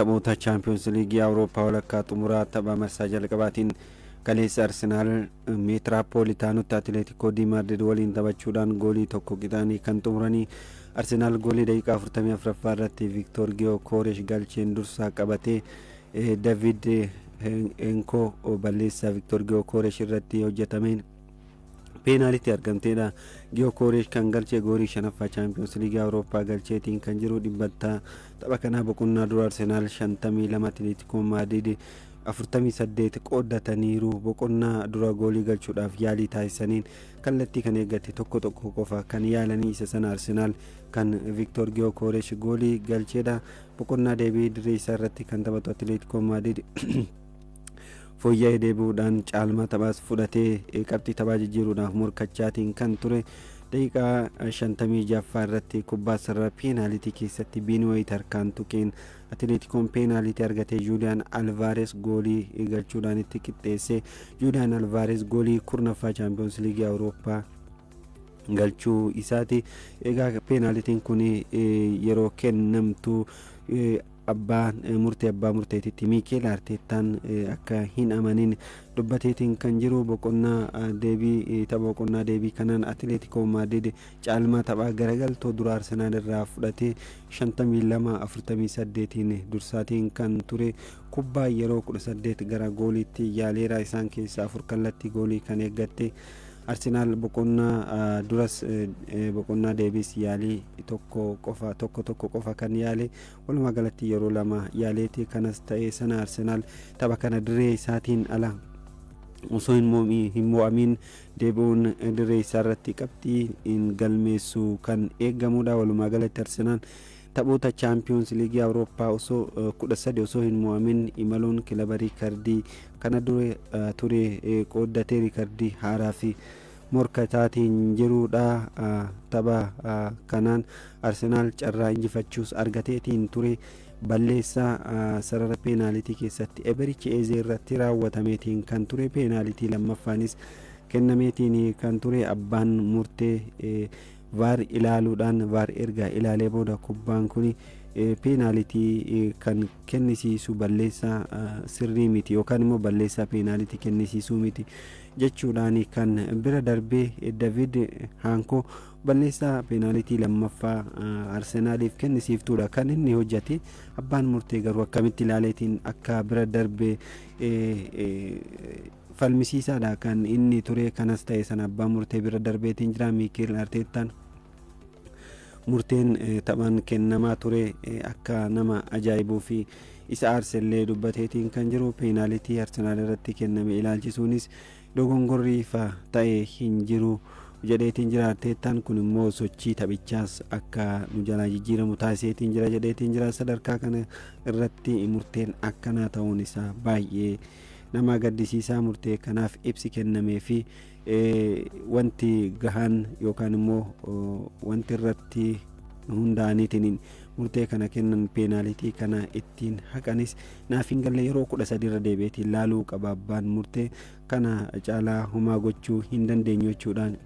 Taphoota Champions League Awurooppaa walakkaa xumuraa tapha marsaa jalqabaatiin kaleessa Arsenaal Meetiraapoolitaanotti Atileetikoo di Maadrid waliin taphachuudhaan goolii tokko qixaanii kan xumuranii. Arsenaal goolii daqiiqaa 44ffaa irratti Victor Gyökeres galcheen dursaa qabatee David Enko balleessaa Victor Gyökeres irratti hojjetameen peenaalitti argamteedha. Gyökeres kan galchee goolii shanaffaa Champions League Awurooppaa galcheetiin kan jiru dhibbataa tapha kanaa boqonnaa dura Arsenaal 52 Atileetikoo Maadrid 48 qooddataniiru. Boqonnaa dura goolii galchuudhaaf yaalii taasisaniin kallattii kan eeggate tokko qofa kan yaalanii isa sana Arsenaal kan Victor Gyökeres goolii galcheedha. Boqonnaa deebii dirree isaa irratti kan taphatu Atileetikoo Maadrid fooyya'ee deebi'uudhaan caalmaa taphaas fudhatee qabxii taphaa jijjiiruudhaaf morkachaatiin kan ture. Daqiiqaa 56ffaa irratti kubbaa sarara peenaalitii keessatti Biinwayit harkaan tuqeen Atileetikoon peenaalitii argatee Juuliyaan Alvaares goolii galchuudhaan itti qixxeesse. Juuliyaan Alvaares goolii kurnaffaa Champions League Awurooppaa galchuu isaati. Egaa peenaalitiin kun yeroo kennamtu abbaa murteetitti Miikeel Arteetaan akka hin amanin dubbateetiin kan jiru. Boqonnaa deebii kanaan Atileetikoo Maadrid caalmaa taphaa garagaltoo dura Arsenaal irraa fudhatee 52-48 dursaatiin kan ture. Kubbaa yeroo 18 gara gooliitti yaaleera. Isaan keessaa 4 kallattii goolii kan eeggatte Arsenaal boqonnaa duras boqonnaa deebiis yaalii tokko qofa kan yaale. Walumaa galatti yeroo lama yaaleeti. Kanas ta'ee sana Arsenaal tapha kana dirree isaatiin ala osoo hin mo'amin deebi'uun dirree isaa irratti qabxii hin galmeessu kan eegamudha. Walumaa galatti Arsenaal taphoota Champions League Awurooppaa osoo 13 osoo hin mo'amin imaluun kilaba riikardii kana dure ture qooddatee riikardii haaraa fi morkataatiin jirudha. Tapha kanaan Arsenaal carraa injifachuus argateetiin ture. Balleessaa sarara peenaalitii keessatti Eberichi Eezee irratti raawwatameetiin kan ture. Peenaalitii lammaffaanis kennameetiin kan ture. Abbaan murtee vaar ilaaluudhaan vaar erga ilaalee booda kubbaan kun peenaalitii kan kennisiisu balleessaa sirrii miti yookaan immoo balleessaa peenaalitii kennisiisuu miti jechuudhaan kan bira darbee David Hanko balleessaa peenaalitii lammaffaa Arsenaaliif kennisiiftuudha kan inni hojjete. Abbaan murtee garuu akkamitti ilaaleetiin akka bira darbee falmisiisaadha kan inni ture. Kanas ta'e sana abbaan murtee bira darbeetiin jira. Miikeel Arteetaan murteen taphaan kennamaa ture akka nama ajaa'ibuu fi isa aarsellee dubbateetiin kan jiru. Peenaalitii Arsenaal irratti kenname ilaalchisuunis dogongorrii ta'e hin jiru jedheetiin jira. Arteetaan kun immoo sochii taphichaas akka nu jalaa jijjiiramu taasiseetiin jira jedheetiin jira. Sadarkaa kana irratti murteen akkanaa ta'uun isaa baay'ee nama gaddisiisaa. Murtee kanaaf ibsi kennamee fi wanti gahaan yookaan immoo wanti irratti hundaa'aniitiin murtee kana kennan peenaalitii kana ittiin haqanis naaf hin galle. Yeroo 13 irra deebi'eetiin laaluu qaba abbaan murtee. Kana caalaa homaa gochuu hin dandeenyu jechuudhaan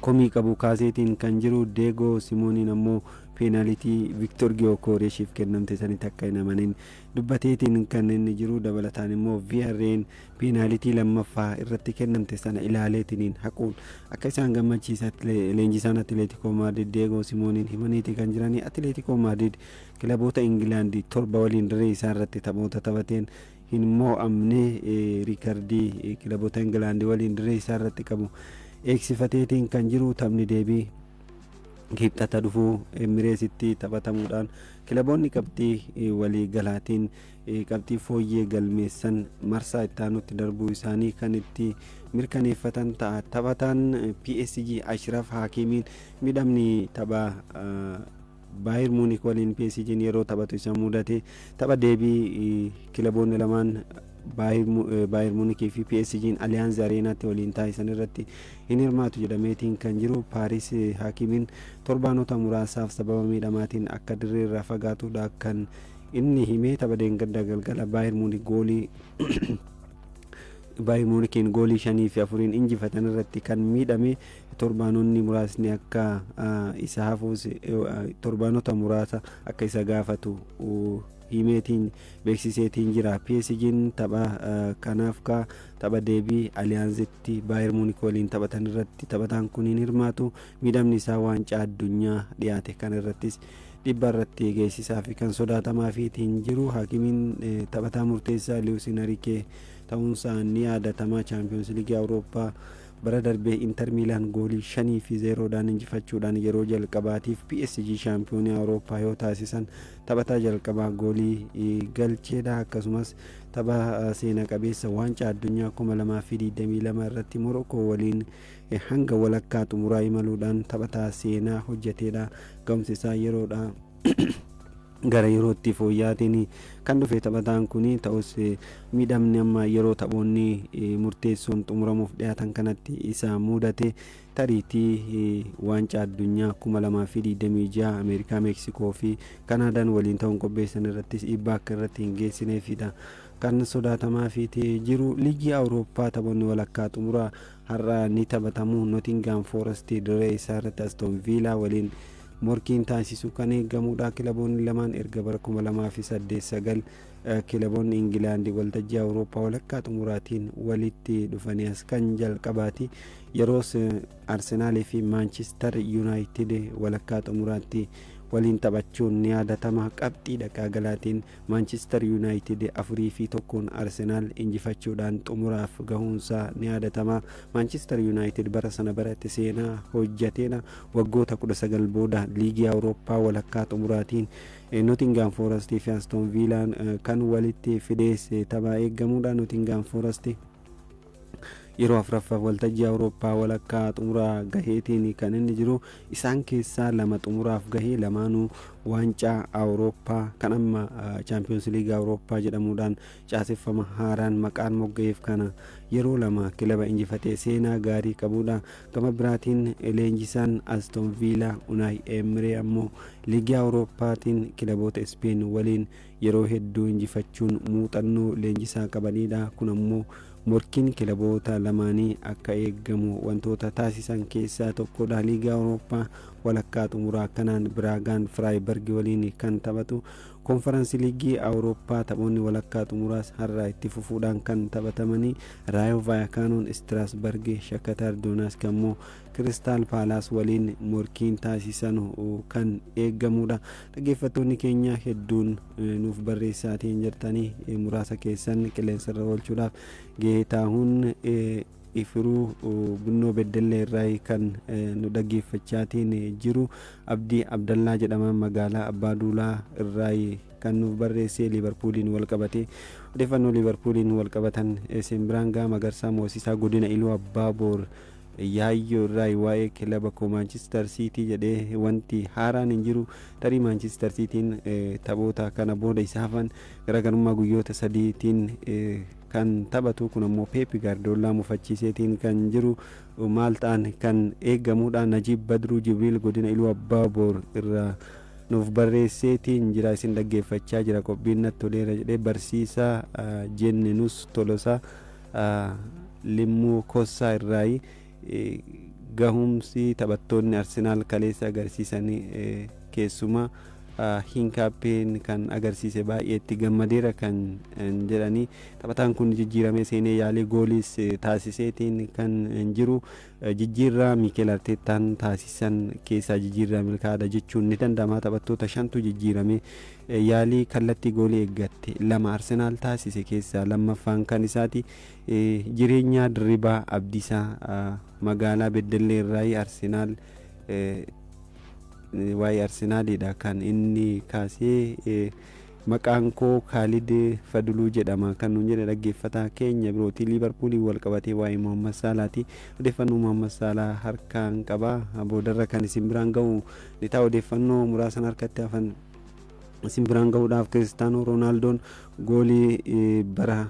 komii qabu kaaseetiin kan jiru. Deegoo Simooniin ammoo peenaalitii Victor Gyökereshiif kennamte sanitti akka hin amanin dubbateetiin kan inni jiru. Dabalataan immoo VR'n peenaalitii lammaffaa irratti kennamte sana ilaaleetiin haquun akka isaan gammachiisatti leenjisaan Atileetikoo Maadrid Deegoo Simooniin himaniiti kan jirani. Atileetikoo Maadrid kilaboota Ingilaandii 7 waliin dirree isaa irratti taphoota taphateen hin mo'amne. Riikardii kilaboota Ingilaandii waliin dirree isaa irratti qabu eegsifateetiin kan jiru. Taphni deebii kibxata dhufuu Emireesitti taphatamuudhaan kilaboonni qabxii walii galaatiin qabxii fooyyee galmeessan marsaa itti aanutti darbuu isaanii kan itti mirkaneeffatan ta'a. Taphataan PSG Ashraf Hakimiin midhamni tapha Baayir Muunik waliin PSG'n yeroo taphatu isa mudate. Tapha deebii kilaboonni lamaan Baayir Muunikii fi PSG'n Aliyaanz Areenaatti waliin taasisan irratti hin hirmaatu jedhameetiin kan jiru. Paaris Hakimiin torbaanota muraasaaf sababa miidhamaatiin akka dirree irraa fagaatudha kan inni himee. Tapha deengadda galgala Baayir Muunik goolii Bayern Munich goolii 5-4 injifatan irratti kan miidhame. Torbaanonni muraasni akka isa hafuus torbaanota muraasa akka isa gaafatu himeetiin beeksiseetiin jira. PSG'n tapha kanaaf tapha deebii Aliyaanzitti Bayern Munich waliin taphatan irratti taphataan kun hin hirmaatu. Miidhamni isaa waancaa addunyaa dhiyaate kan irrattis dhibba irratti geessisaa fi kan sodaatamaa fiitiin jiru. Hakimiin taphataa murteessaa Luis Enrique ta'uunsaa ni yaadatama. Champions League Awurooppaa bara darbee Inter Milan goolii 5-0 injifachuudhaan yeroo jalqabaatiif PSG shaampiyoonii Awurooppaa yoo taasisan taphataa jalqabaa goolii galcheedha. Akkasumas tapha seena qabeessa waancaa addunyaa 2022 irratti Morokoo waliin hanga walakkaa xumuraa imaluudhaan taphataa seenaa hojjeteedha. Ga'umsi isaa yeroodha gara yerootti fooyyaatiin kan dhufe taphataan kun ta'us miidhamni amma yeroo taphoonni murteessoon xumuramuuf dhiyaatan kanatti isa mudate. Tariitii waancaa addunyaa 2026 Ameerikaa, Meeksikoo fi Kanaadaan waliin ta'uun qopheessan irrattis dhiibbaa akka irratti hin geessineefidha kan sodaatamaa fiitee jiru. Liigii Awurooppaa taphoonni walakkaa xumuraa har'a ni taphatamu. Nottingham Forest dirree isaa irratti Aston Villa waliin morkiin taasisu kan eegamudha. Kilaboonni lamaan erga bara 2008 kilaboonni Ingilaandi waltajjii Awurooppaa walakkaa xumuraatiin walitti dhufanii as kan jalqabaati. Yeroos Arsenaalii fi Manchester United walakkaa xumuraatti waliin taphachuun ni yaadatama. Qabxii dhaqaa galaatiin Manchester United 4-1 Arsenaal injifachuudhaan xumuraaf gahuunsaa ni yaadatama. Manchester United bara sana baratti seenaa hojjateedha. Waggoota 19 booda liigii Awurooppaa walakkaa xumuraatiin Nottingham Forest fi Aston Villa kan walitti fidees tapha eegamudha. Nottingham Forest yeroo afuraffaaf waltajjii Awurooppaa walakkaa xumuraa gaheetiin kan inni jiru. Isaan keessaa lama xumuraaf gahee lamaanuu waancaa Awurooppaa kan amma Champions League Awurooppaa jedhamuudhaan caaseffama haaraan maqaan mogga'eef kana yeroo lama kilaba injifatee seenaa gaarii qabudha. Gama biraatiin leenjisaan Aston Villa Unai Emery ammoo liigii Awurooppaatiin kilaboota Spain waliin yeroo hedduu injifachuun muuxannoo leenjisaa qabanidha. Kun ammoo morkiin kilaboota lamaanii akka eegamu wantoota taasisan keessaa tokkodha. Liigii Awurooppaa walakkaa xumuraa kanaan Biraagaan Freiburg waliin kan taphatu. Konferensi liigii Awurooppaa taphoonni walakkaa xumuraas har'a itti fufuudhaan kan taphatamanii. Raayo Vaayakaanoon Strasbourg, Shakhtar Donetsk ammoo Crystal Palace waliin morkiin taasisan kan eegamudha. Dhaggeeffattoonni keenya hedduun nuuf barreessaatiin jirtanii muraasa keessan qilleensarra oolchuudhaaf Geetaahuun Ifiruu Bunnoo Beddellee irraa kan nu dhaggeeffachaatiin jiru. Abdii Abdallaa jedhama magaalaa Abbaa Duulaa irraa kan nuuf barreessee Liverpooliin wal qabate. Odeeffannoo Liverpooliin wal qabatan Simbiraangaa Magarsaa Moosisaa godina Iluu Abbaa Boor Yaayyoo irraa waa'ee kilaba koo Manchester City jedhee wanti haaraan hin jiru. Tarii Manchester Cityin taphoota kana booda isaafan garaagarummaa guyyoota sadiitiin kan taphatu. Kun ammoo Pep Guardiola mufachiiseetiin kan jiru maal ta'an kan eegamudha. Najiib Badruu Jibriil godina Iluu Abbaa Boor irraa nuuf barreesseetiin jira. Isin dhaggeeffachaa jira qophiin natti toleera jedhee barsiisaa Jennenus Tolosaa Limmuu Kossaa irraa gahumsi taphattoonni Arsenaal kaleessa agarsiisanii keessumaa hinkaappeen kan agarsiise baay'eetti gammadeera kan jedhanii. Taphataan kun jijjiiramee seenee yaalee gooliis taasiseetiin kan jiru. Jijjiirraa Mikel Arteetaan taasisan keessaa jijjiirraa milkaa'aadha jechuun ni danda'ama. Taphattoota 5tu jijjiiramee yaalii kallattii goolii eeggatte 2 Arsenaal taasise keessaa lammaffaan kan isaati. Jireenya Dirribaa Abdiisaa magaalaa Beddellee irraa Arsenaal waa'ee Arsenaaliidha kan inni kaasee. Maqaan koo Khalid Faduluu jedhama kan nuun jedhe dhaggeeffataa keenya birooti. Liverpooliin wal qabatee waa'ee Mohammad Salaati. Odeeffannoo Mohammad Salaa harkaan qaba. Boodarra kan isin biraan ga'u ni ta'a. Odeeffannoo muraasan harkatti hafan isin biraan ga'uudhaaf Kiristaanoo Roonaaldooon goolii bara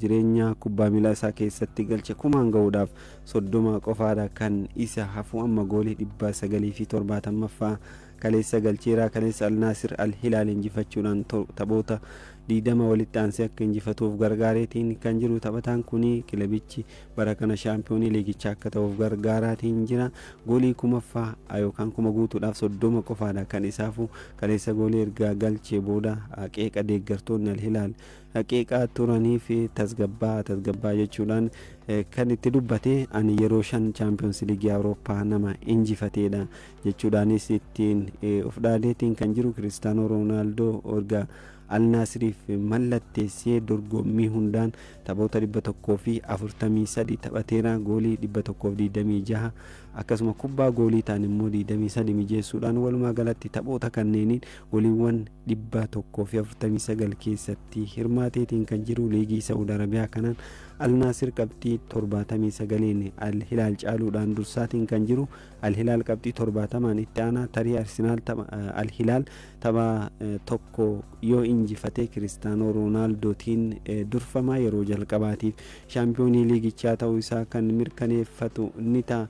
jireenya kubbaa miilaa isaa keessatti galche 1000 ga'uudhaaf 30 qofaadha kan isa hafu. Amma goolii 970ffaa kaleessa galcheeraa. Kaleessa Alnaasir Alhilaal injifachuudhaan taphoota 20 walitti aansee akka injifatuuf gargaareetiin kan jiru. Taphataan kuni kilabichi bara kana shaampiyoonii liigichaa akka ta'uuf gargaaraatiin jira. Goolii 1000 yookaan 1000 guutuudhaaf 30 qofaadha kan isaafu. Kaleessa goolii erga galchee booda qeeqa deeggartoonni Alhilaal qeeqaa turanii fi tasgabbaa jechuudhaan kan itti dubbate ani yeroo 5 chaampiyoons liigii Awurooppaa nama injifateedha jechuudhaanis ittiin of dhaadeetiin kan jiru. Kiristaanoo Roonaaldoo erga Alnaasiriif mallatteessee dorgommii hundaan taphoota 143 taphateera. Goolii 126 akkasuma kubbaa goolii ta'an immoo 23 mijeessuudhaan walumaa galatti taphoota kanneeniin gooliiwwan 149 keessatti hirmaateetiin kan jiru. Liigii Saudi Arabiyaa kanaan Alnaasir qabxii 79 Alhilaal caaluudhaan dursaatiin kan jiru. Alhilaal qabxii 70 itti aanaa. Tarii Arsenaal Alhilaal tapha tokko yoo injifate Kiristaanoo Roonaaldootiin durfama. Yeroo jalqabaatiif shaampiyoonii liigichaa ta'uu isaa kan mirkaneeffatu ni ta'a.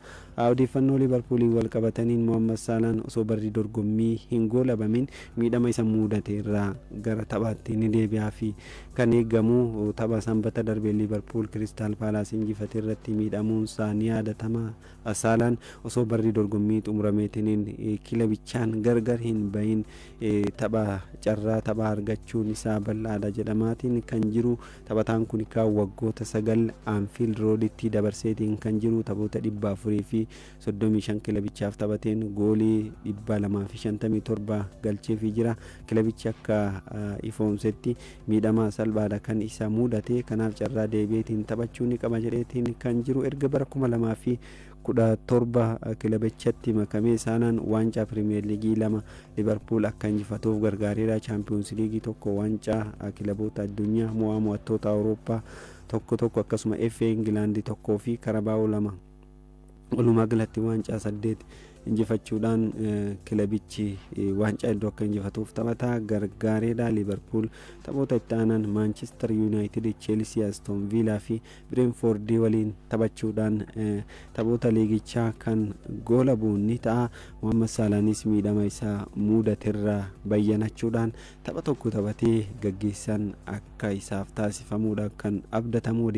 Odeeffannoo Liverpoolii wal qabataniin Mohaammed Saalaan osoo barri dorgommii hin goolabamin miidhama isa mudate irraa gara taphaatti ni deebi'aa fi kan eegamu tapha sanbata darbee Liverpool Crystal Palace injifate irratti miidhamuun isaa ni yaadatama. Saalaan osoo barri dorgommii xumurameetiin kilabichaan gargar hin bahin carraa taphaa argachuun isaa bal'aadha jedhamaatiin kan jiru. Taphataan kun kan waggoota 9 Anfield Roaditti dabarseetiin kan jiru. Taphoota 435 kilabichaaf taphateen goolii 257 galcheefii jira. Kilabichi akka ifoomsetti miidhama salphaadha kan isa mudate. Kanaaf carraa deebiitiin taphachuu ni qaba jedheetiin kan jiru. Erga bara 2017 kilabichatti makamee Saalaan waancaa Pirimeer Liigii 2 Liverpool akka injifatuuf gargaareera. Chaampiyoons Liigii 1 waancaa kilaboota addunyaa mo'attoota Awurooppaa tokko akkasuma FA Ingilaandii 1 fi Karabaa'oo 2 walumaa galatti waancaa 8 injifachuudhaan kilabichi waancaa iddoo akka injifatuuf taphataa gargaareedha. Liverpool taphoota itti aanan Manchester United, Chelsea, Aston Villa fi Brentford waliin taphachuudhaan taphoota liigichaa kan goolabuun ni ta'a. Mohaammed Salaanis miidhama isaa mudaterraa bayyanachuudhaan tapha tokko taphatee gaggeessan akka isaaf taasifamuudha kan abdatamu.